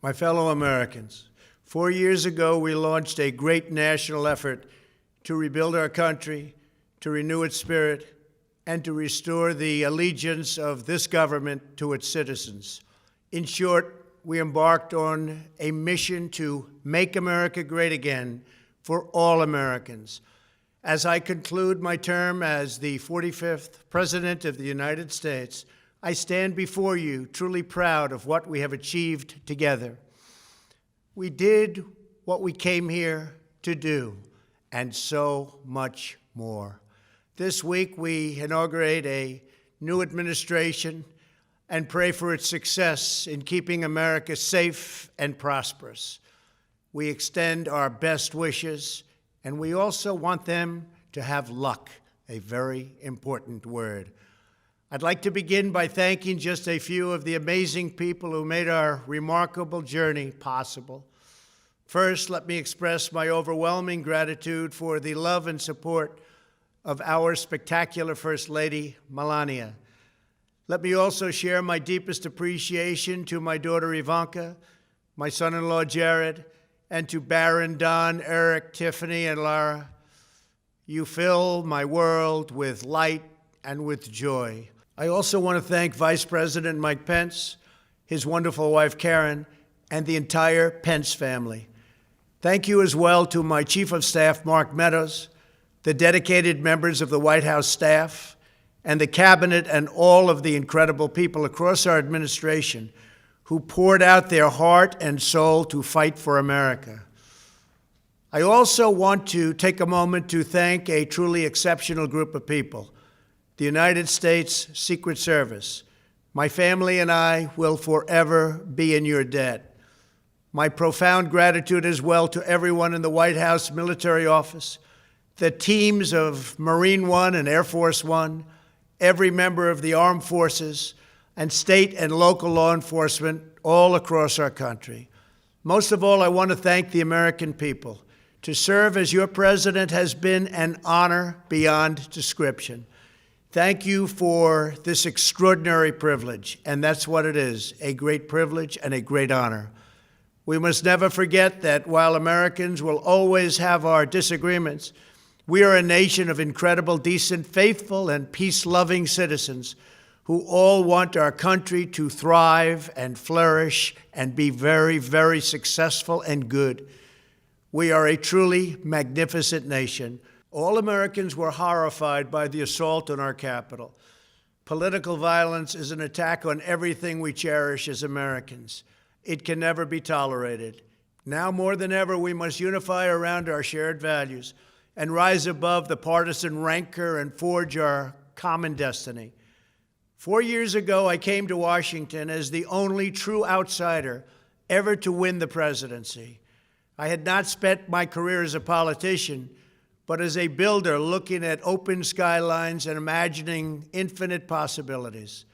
My fellow Americans, 4 years ago, we launched a great national effort to rebuild our country, to renew its spirit, and to restore the allegiance of this government to its citizens. In short, we embarked on a mission to make America great again for all Americans. As I conclude my term as the 45th President of the United States, I stand before you truly proud of what we have achieved together. We did what we came here to do, and so much more. This week, we inaugurate a new administration and pray for its success in keeping America safe and prosperous. We extend our best wishes, and we also want them to have luck, a very important word. I'd like to begin by thanking just a few of the amazing people who made our remarkable journey possible. First, let me express my overwhelming gratitude for the love and support of our spectacular First Lady, Melania. Let me also share my deepest appreciation to my daughter Ivanka, my son-in-law Jared, and to Barron, Don, Eric, Tiffany, and Lara. You fill my world with light and with joy. I also want to thank Vice President Mike Pence, his wonderful wife Karen, and the entire Pence family. Thank you as well to my Chief of Staff, Mark Meadows, the dedicated members of the White House staff, and the Cabinet, and all of the incredible people across our administration who poured out their heart and soul to fight for America. I also want to take a moment to thank a truly exceptional group of people, the United States Secret Service. My family and I will forever be in your debt. My profound gratitude as well to everyone in the White House Military Office, the teams of Marine One and Air Force One, every member of the armed forces, and state and local law enforcement all across our country. Most of all, I want to thank the American people. To serve as your president has been an honor beyond description. Thank you for this extraordinary privilege, and that's what it is, a great privilege and a great honor. We must never forget that while Americans will always have our disagreements, we are a nation of incredible, decent, faithful, and peace-loving citizens who all want our country to thrive and flourish and be very, very successful and good. We are a truly magnificent nation. All Americans were horrified by the assault on our Capitol. Political violence is an attack on everything we cherish as Americans. It can never be tolerated. Now more than ever, we must unify around our shared values and rise above the partisan rancor and forge our common destiny. 4 years ago, I came to Washington as the only true outsider ever to win the presidency. I had not spent my career as a politician, but as a builder looking at open skylines and imagining infinite possibilities.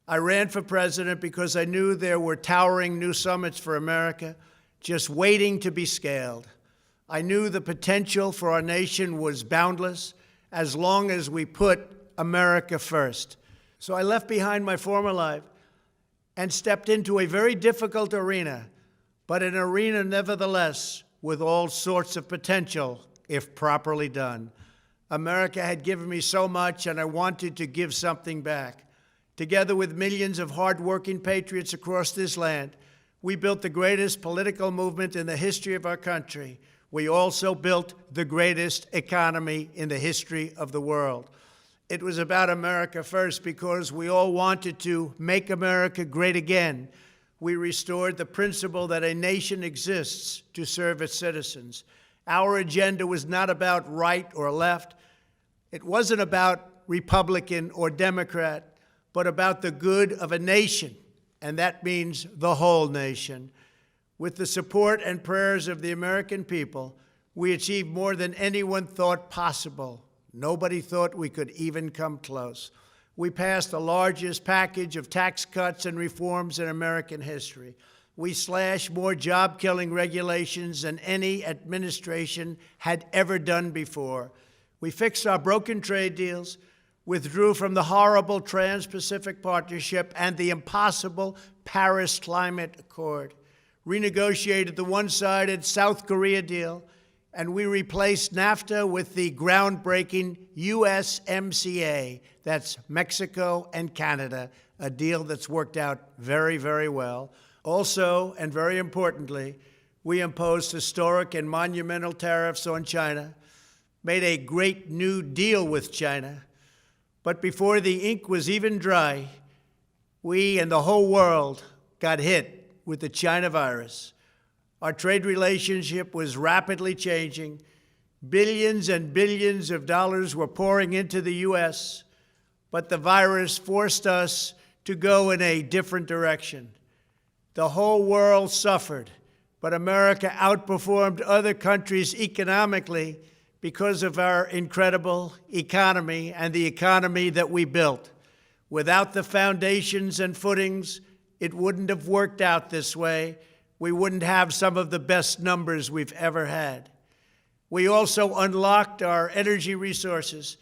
I ran for president because I knew there were towering new summits for America just waiting to be scaled. I knew the potential for our nation was boundless as long as we put America first. So I left behind my former life and stepped into a very difficult arena, but an arena nevertheless with all sorts of potential if properly done. America had given me so much, and I wanted to give something back. Together with millions of hardworking patriots across this land, we built the greatest political movement in the history of our country. We also built the greatest economy in the history of the world. It was about America first because we all wanted to make America great again. We restored the principle that a nation exists to serve its citizens. Our agenda was not about right or left. It wasn't about Republican or Democrat, but about the good of a nation, and that means the whole nation. With the support and prayers of the American people, we achieved more than anyone thought possible. Nobody thought we could even come close. We passed the largest package of tax cuts and reforms in American history. We slashed more job-killing regulations than any administration had ever done before. We fixed our broken trade deals, withdrew from the horrible Trans-Pacific Partnership and the impossible Paris Climate Accord, renegotiated the one-sided South Korea deal, and we replaced NAFTA with the groundbreaking USMCA. That's Mexico and Canada, a deal that's worked out very, very well. Also, and very importantly, we imposed historic and monumental tariffs on China, made a great new deal with China. But before the ink was even dry, we and the whole world got hit with the China virus. Our trade relationship was rapidly changing. Billions and billions of dollars were pouring into the U.S., but the virus forced us to go in a different direction. The whole world suffered, but America outperformed other countries economically because of our incredible economy and the economy that we built. Without the foundations and footings, it wouldn't have worked out this way. We wouldn't have some of the best numbers we've ever had. We also unlocked our energy resources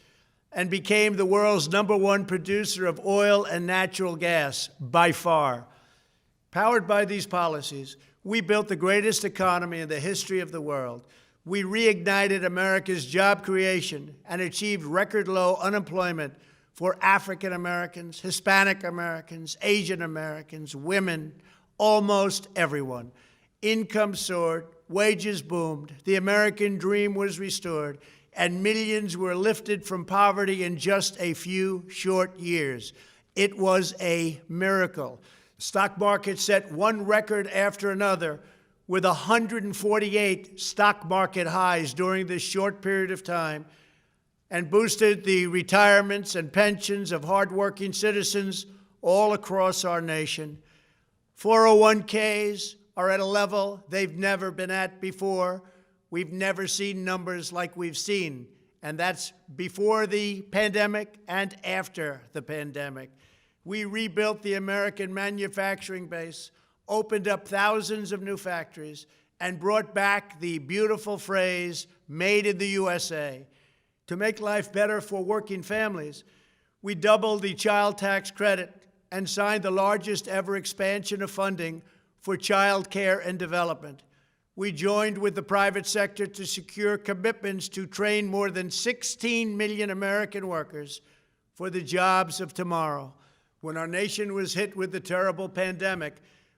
and became the world's #1 producer of oil and natural gas, by far. Powered by these policies, we built the greatest economy in the history of the world. We reignited America's job creation and achieved record low unemployment for African Americans, Hispanic Americans, Asian Americans, women, almost everyone. Income soared, wages boomed, the American dream was restored, and millions were lifted from poverty in just a few short years. It was a miracle. The stock market set one record after another, with 148 stock market highs during this short period of time, and boosted the retirements and pensions of hardworking citizens all across our nation. 401ks are at a level they've never been at before. We've never seen numbers like we've seen, and that's before the pandemic and after the pandemic. We rebuilt the American manufacturing base, opened up thousands of new factories, and brought back the beautiful phrase, "Made in the USA." To make life better for working families, we doubled the child tax credit and signed the largest ever expansion of funding for child care and development. We joined with the private sector to secure commitments to train more than 16 million American workers for the jobs of tomorrow. When our nation was hit with the terrible pandemic,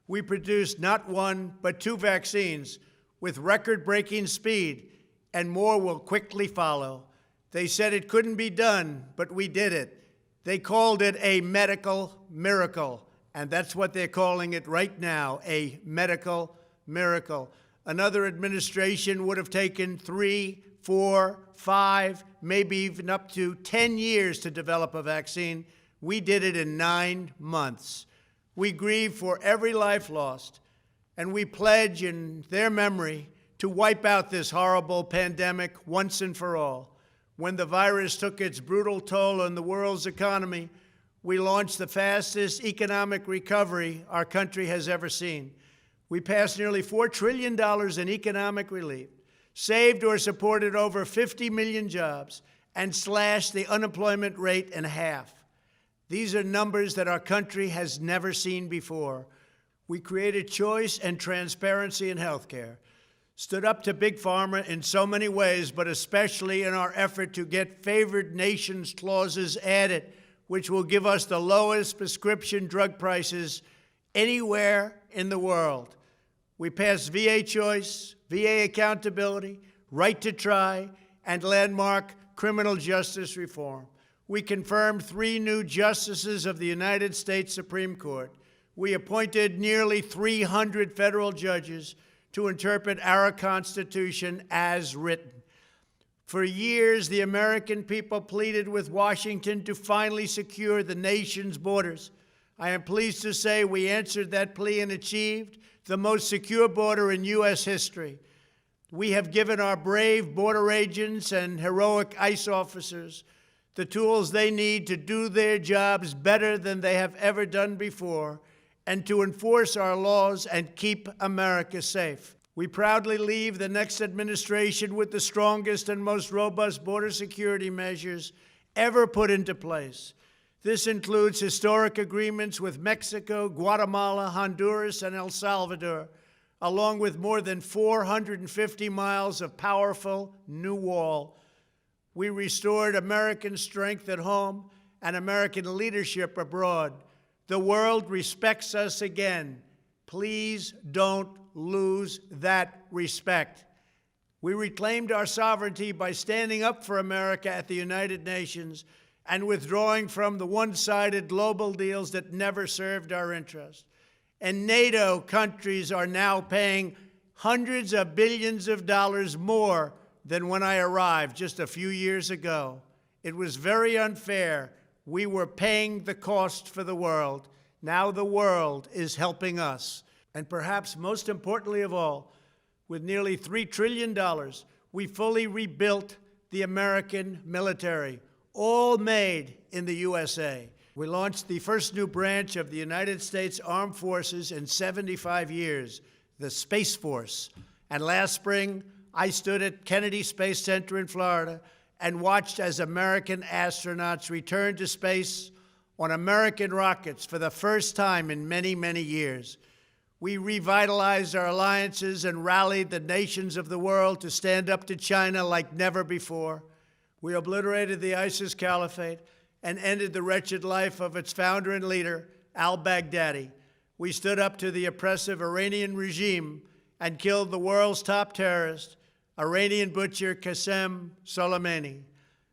we produced not one, but 2 vaccines with record-breaking speed, and more will quickly follow. They said it couldn't be done, but we did it. They called it a medical miracle, and that's what they're calling it right now, a medical miracle. Another administration would have taken 3, 4, 5, maybe even up to 10 years to develop a vaccine. We did it in 9 months. We grieve for every life lost, and we pledge in their memory to wipe out this horrible pandemic once and for all. When the virus took its brutal toll on the world's economy, we launched the fastest economic recovery our country has ever seen. We passed nearly $4 trillion in economic relief, saved or supported over 50 million jobs, and slashed the unemployment rate in half. These are numbers that our country has never seen before. We created choice and transparency in healthcare, stood up to Big Pharma in so many ways, but especially in our effort to get favored nations clauses added, which will give us the lowest prescription drug prices anywhere in the world. We passed VA choice, VA accountability, right to try, and landmark criminal justice reform. We confirmed 3 new justices of the United States Supreme Court. We appointed nearly 300 federal judges to interpret our Constitution as written. For years, the American people pleaded with Washington to finally secure the nation's borders. I am pleased to say we answered that plea and achieved the most secure border in U.S. history. We have given our brave border agents and heroic ICE officers the tools they need to do their jobs better than they have ever done before, and to enforce our laws and keep America safe. We proudly leave the next administration with the strongest and most robust border security measures ever put into place. This includes historic agreements with Mexico, Guatemala, Honduras, and El Salvador, along with more than 450 miles of powerful new wall. We restored American strength at home and American leadership abroad. The world respects us again. Please don't lose that respect. We reclaimed our sovereignty by standing up for America at the United Nations and withdrawing from the one-sided global deals that never served our interest. And NATO countries are now paying hundreds of billions of dollars more than when I arrived just a few years ago. It was very unfair. We were paying the cost for the world. Now the world is helping us. And perhaps most importantly of all, with nearly $3 trillion, we fully rebuilt the American military, all made in the USA. We launched the first new branch of the United States Armed Forces in 75 years, the Space Force. And last spring, I stood at Kennedy Space Center in Florida and watched as American astronauts returned to space on American rockets for the first time in many, many years. We revitalized our alliances and rallied the nations of the world to stand up to China like never before. We obliterated the ISIS caliphate and ended the wretched life of its founder and leader, al-Baghdadi. We stood up to the oppressive Iranian regime and killed the world's top terrorist, Iranian butcher Qasem Soleimani.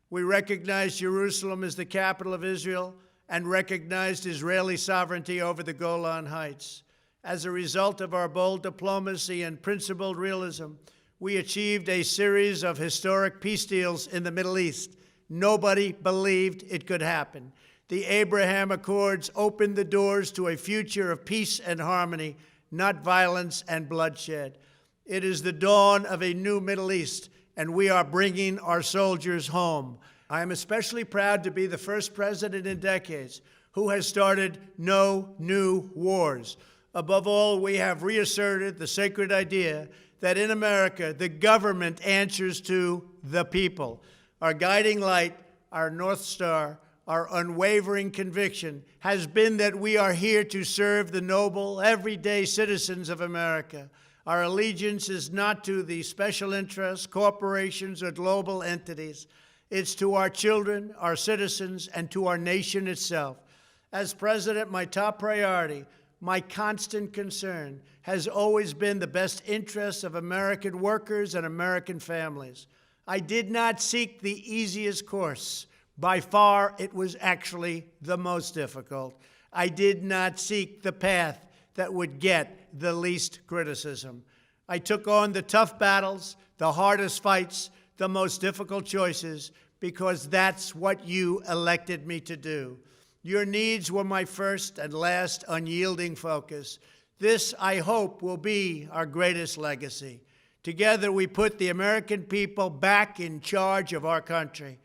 We recognized Jerusalem as the capital of Israel and recognized Israeli sovereignty over the Golan Heights. As a result of our bold diplomacy and principled realism, we achieved a series of historic peace deals in the Middle East. Nobody believed it could happen. The Abraham Accords opened the doors to a future of peace and harmony, not violence and bloodshed. It is the dawn of a new Middle East, and we are bringing our soldiers home. I am especially proud to be the first president in decades who has started no new wars. Above all, we have reasserted the sacred idea that in America, the government answers to the people. Our guiding light, our North Star, our unwavering conviction has been that we are here to serve the noble, everyday citizens of America. Our allegiance is not to the special interests, corporations, or global entities. It's to our children, our citizens, and to our nation itself. As president, my top priority, my constant concern, has always been the best interests of American workers and American families. I did not seek the easiest course. By far, it was actually the most difficult. I did not seek the path that would get the least criticism. I took on the tough battles, the hardest fights, the most difficult choices, because that's what you elected me to do. Your needs were my first and last unyielding focus. This, I hope, will be our greatest legacy. Together, we put the American people back in charge of our country.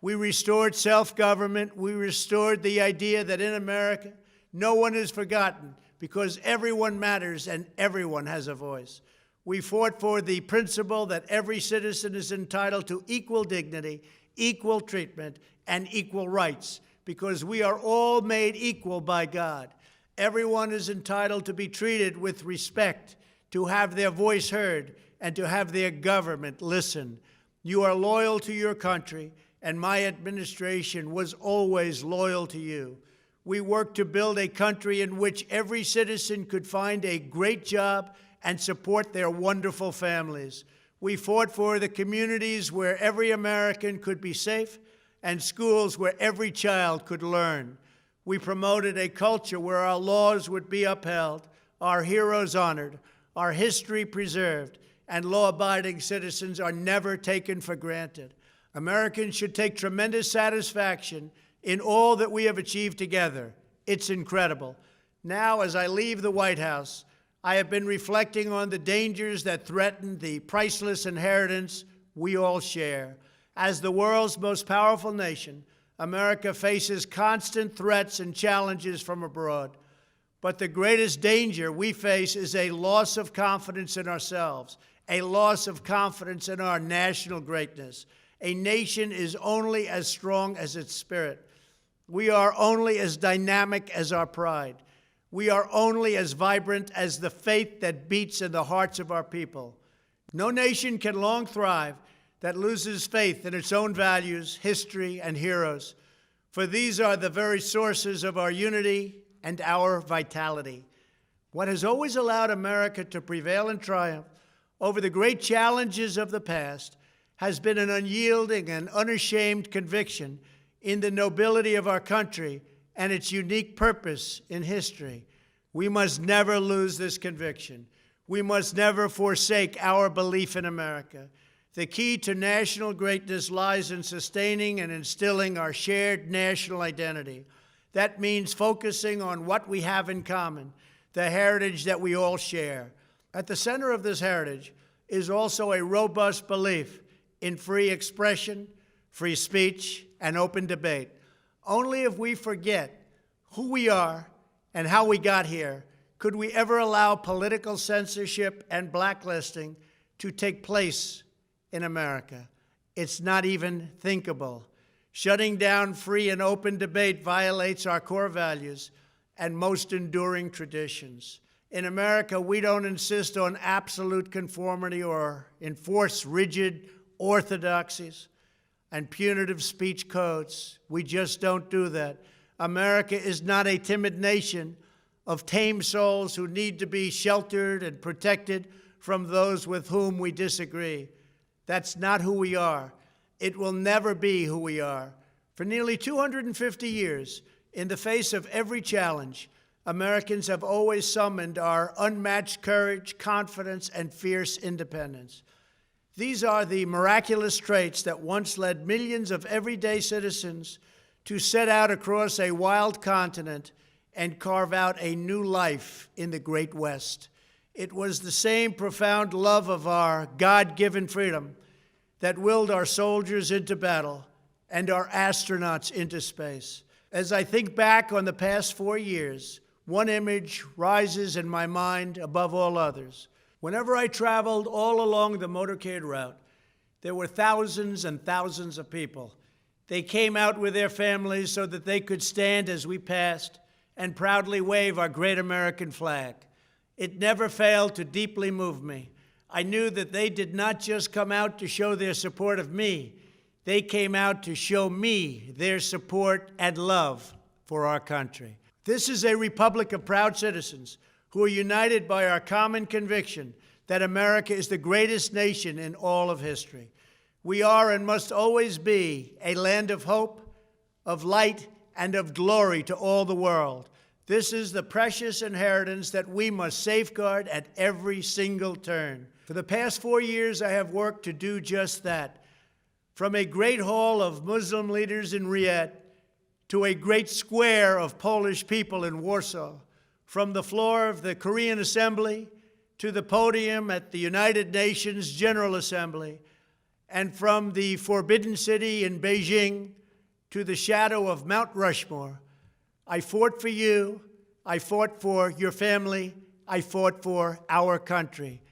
We restored self-government. We restored the idea that in America, no one is forgotten because everyone matters and everyone has a voice. We fought for the principle that every citizen is entitled to equal dignity, equal treatment, and equal rights because we are all made equal by God. Everyone is entitled to be treated with respect, to have their voice heard, and to have their government listen. You are loyal to your country, and my administration was always loyal to you. We worked to build a country in which every citizen could find a great job and support their wonderful families. We fought for the communities where every American could be safe and schools where every child could learn. We promoted a culture where our laws would be upheld, our heroes honored, our history preserved, and law-abiding citizens are never taken for granted. Americans should take tremendous satisfaction in all that we have achieved together. It's incredible. Now, as I leave the White House, I have been reflecting on the dangers that threaten the priceless inheritance we all share. As the world's most powerful nation, America faces constant threats and challenges from abroad. But the greatest danger we face is a loss of confidence in ourselves, a loss of confidence in our national greatness. A nation is only as strong as its spirit. We are only as dynamic as our pride. We are only as vibrant as the faith that beats in the hearts of our people. No nation can long thrive that loses faith in its own values, history, and heroes, for these are the very sources of our unity and our vitality. What has always allowed America to prevail and triumph over the great challenges of the past has been an unyielding and unashamed conviction in the nobility of our country and its unique purpose in history. We must never lose this conviction. We must never forsake our belief in America. The key to national greatness lies in sustaining and instilling our shared national identity. That means focusing on what we have in common, the heritage that we all share. At the center of this heritage is also a robust belief in free expression, free speech, and open debate. Only if we forget who we are and how we got here could we ever allow political censorship and blacklisting to take place in America. It's not even thinkable. Shutting down free and open debate violates our core values and most enduring traditions. In America, we don't insist on absolute conformity or enforce rigid orthodoxies and punitive speech codes. We just don't do that. America is not a timid nation of tame souls who need to be sheltered and protected from those with whom we disagree. That's not who we are. It will never be who we are. For nearly 250 years, in the face of every challenge, Americans have always summoned our unmatched courage, confidence, and fierce independence. These are the miraculous traits that once led millions of everyday citizens to set out across a wild continent and carve out a new life in the Great West. It was the same profound love of our God-given freedom that willed our soldiers into battle and our astronauts into space. As I think back on the past 4 years, one image rises in my mind above all others. Whenever I traveled all along the motorcade route, there were thousands and thousands of people. They came out with their families so that they could stand as we passed and proudly wave our great American flag. It never failed to deeply move me. I knew that they did not just come out to show their support of me. They came out to show me their support and love for our country. This is a republic of proud citizens who are united by our common conviction that America is the greatest nation in all of history. We are and must always be a land of hope, of light, and of glory to all the world. This is the precious inheritance that we must safeguard at every single turn. For the past 4 years, I have worked to do just that. From a great hall of Muslim leaders in Riyadh to a great square of Polish people in Warsaw, from the floor of the Korean Assembly to the podium at the United Nations General Assembly, and from the Forbidden City in Beijing to the shadow of Mount Rushmore, I fought for you, I fought for your family, I fought for our country.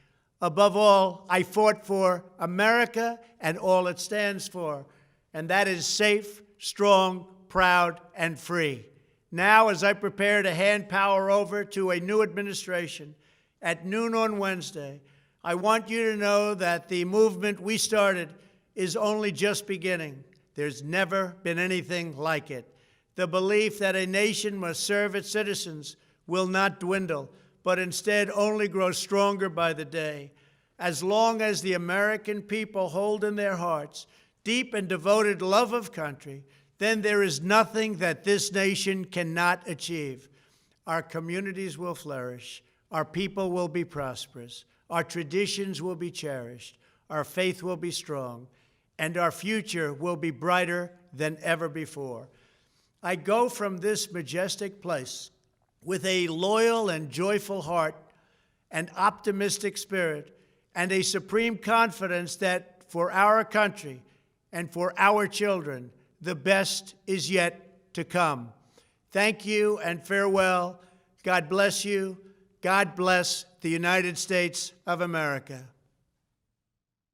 Above all, I fought for America and all it stands for, and that is safe, strong, proud, and free. Now, as I prepare to hand power over to a new administration at noon on Wednesday, I want you to know that the movement we started is only just beginning. There's never been anything like it. The belief that a nation must serve its citizens will not dwindle, but instead only grow stronger by the day. As long as the American people hold in their hearts deep and devoted love of country, then there is nothing that this nation cannot achieve. Our communities will flourish, our people will be prosperous, our traditions will be cherished, our faith will be strong, and our future will be brighter than ever before. I go from this majestic place with a loyal and joyful heart, an optimistic spirit, and a supreme confidence that for our country and for our children, the best is yet to come. Thank you and farewell. God bless you. God bless the United States of America.